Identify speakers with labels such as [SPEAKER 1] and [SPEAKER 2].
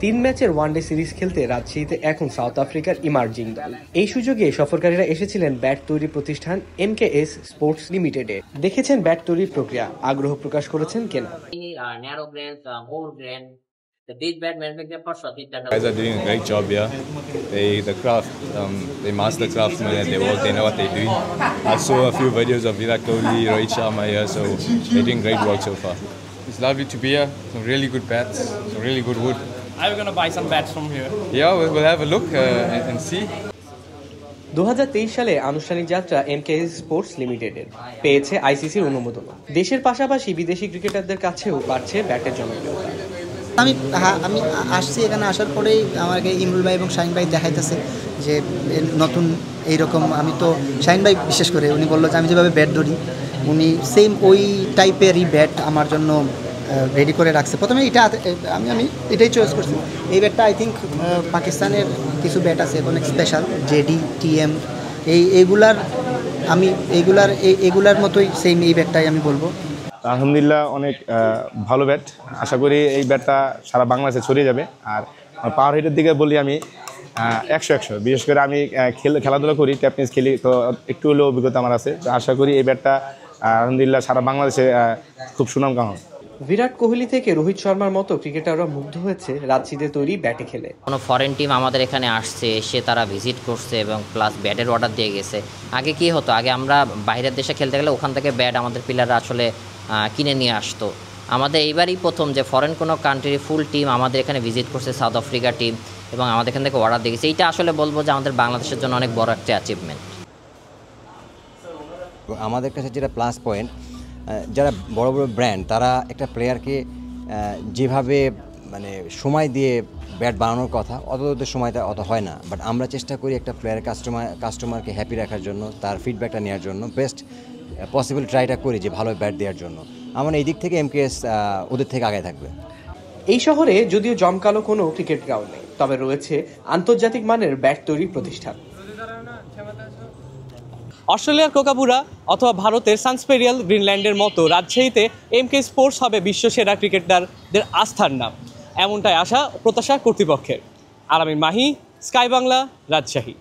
[SPEAKER 1] 3 ম্যাচের one day series খেলতে রাজশাহীতে এখন সাউথ আফ্রিকার ইমার্জিং দল। এই সুযোগে সফরকারীরা এসেছিলেন ব্যাট তৈরি প্রতিষ্ঠান MKS স্পোর্টস লিমিটেডে। দেখেছেন ব্যাট তৈরির প্রক্রিয়া, আগ্রহ প্রকাশ করেছেন কেনা।
[SPEAKER 2] The big bat manufacturer for Shopee.
[SPEAKER 3] Guys are doing a great job here. The craft, they master craftsmen and they work. They know what they're doing. I saw a few videos of Virat Kohli, Rohit Sharma here, so they're doing great work so far.
[SPEAKER 4] It's lovely to be here. Some really good bats, some really good wood.
[SPEAKER 5] I'm gonna buy some bats from here.
[SPEAKER 4] Yeah, we'll have a look and see.
[SPEAKER 1] 2023 সালে আনুষ্ঠানিক যাত্রা MKS sports লিমিটেডের পেয়েছে ICCর অনুমোদন। দেশের পাশাপাশি বিদেশি ক্রিকেটারদের কাছেও বাড়ছে ব্যাটের জনপ্রিয়তা।
[SPEAKER 6] আমি আসছি, এখানে আসার পরেই আমাকে ইমরুল ভাই এবং শাহিন ভাই দেখাইতেছে যে নতুন এইরকম। আমি তো শাহিন ভাই বিশেষ করে উনি বললো যে আমি যেভাবে ব্যাট ধরি উনি সেম ওই টাইপেরই ব্যাট আমার জন্য রেডি করে রাখছে। প্রথমে আমি এটাই চয়েস করছি। এই ব্যাটটা আই থিঙ্ক পাকিস্তানের কিছু ব্যাট আছে অনেক স্পেশাল, JD TM এইগুলার মতোই সেম এই ব্যাটটাই আমি বলবো।
[SPEAKER 7] আলহামদুলিল্লাহ অনেক ভালো ব্যাট। আশা করি এই ব্যাটটা সারা বাংলাদেশে ছড়িয়ে যাবে। আর পাওয়ার হিটের দিকে বলি আমি 100 বিশেষ করে আমি খেলাধুলা করি, ট্যাপনিস খেলি, তো একটু হলেও অভিজ্ঞতা আমার আছে। তো আশা করি এই ব্যাটটা আলহামদুলিল্লাহ সারা বাংলাদেশে খুব সুনাম কামাবে।
[SPEAKER 1] বিরাট কোহলি থেকে রোহিত শর্মার মতো ক্রিকেটাররা মুগ্ধ হয়েছে রাজশাহীতে তৈরি ব্যাটে খেলে।
[SPEAKER 2] কোনো ফরেন টিম আমাদের এখানে আসছে, এসে তারা ভিজিট করছে এবং প্লাস ব্যাটের অর্ডার দিয়ে গেছে। আগে কি হতো, আগে আমরা বাইরের দেশে খেলতে গেলে ওখান থেকে ব্যাট আমাদের প্লেয়াররা আসলে কিনে নিয়ে আসতো। আমাদের এইবারই প্রথম যে ফরেন কোনো কান্ট্রির ফুল টিম আমাদের এখানে ভিজিট করছে, সাউথ আফ্রিকা টিম, এবং আমাদের এখান থেকে অর্ডার দিয়ে গেছে। এইটা আসলে বলবো যে আমাদের বাংলাদেশের জন্য অনেক বড় একটা অ্যাচিভমেন্ট।
[SPEAKER 8] আমাদের কাছে যেটা প্লাস পয়েন্ট, যারা বড় বড় ব্র্যান্ড তারা একটা প্লেয়ারকে যেভাবে মানে সময় দিয়ে ব্যাট বানানোর কথা অত সময়টা অত হয় না, বাট আমরা চেষ্টা করি একটা প্লেয়ারের কাস্টমারকে হ্যাপি রাখার জন্য, তার ফিডব্যাকটা নেওয়ার জন্য বেস্ট পসিবল ট্রাইটা করি যে ভালো ব্যাট দেওয়ার জন্য। আমার এই দিক থেকে MKS ওদের থেকে আগে থাকবে।
[SPEAKER 1] এই শহরে যদিও জমকালো কোনো ক্রিকেট গ্রাউন্ড নেই, তবে রয়েছে আন্তর্জাতিক মানের ব্যাট তৈরির প্রতিষ্ঠান। অস্ট্রেলিয়ার কোকাপুরা অথবা ভারতের সানস্পেরিয়াল গ্রিনল্যান্ডের মতো রাজশাহীতে MK স্পোর্টস হবে বিশ্বসেরা ক্রিকেটারদের আস্থার নাম, এমনটাই আশা প্রত্যাশা কর্তৃপক্ষের। আর আমি মাহি, স্কাই বাংলা, রাজশাহী।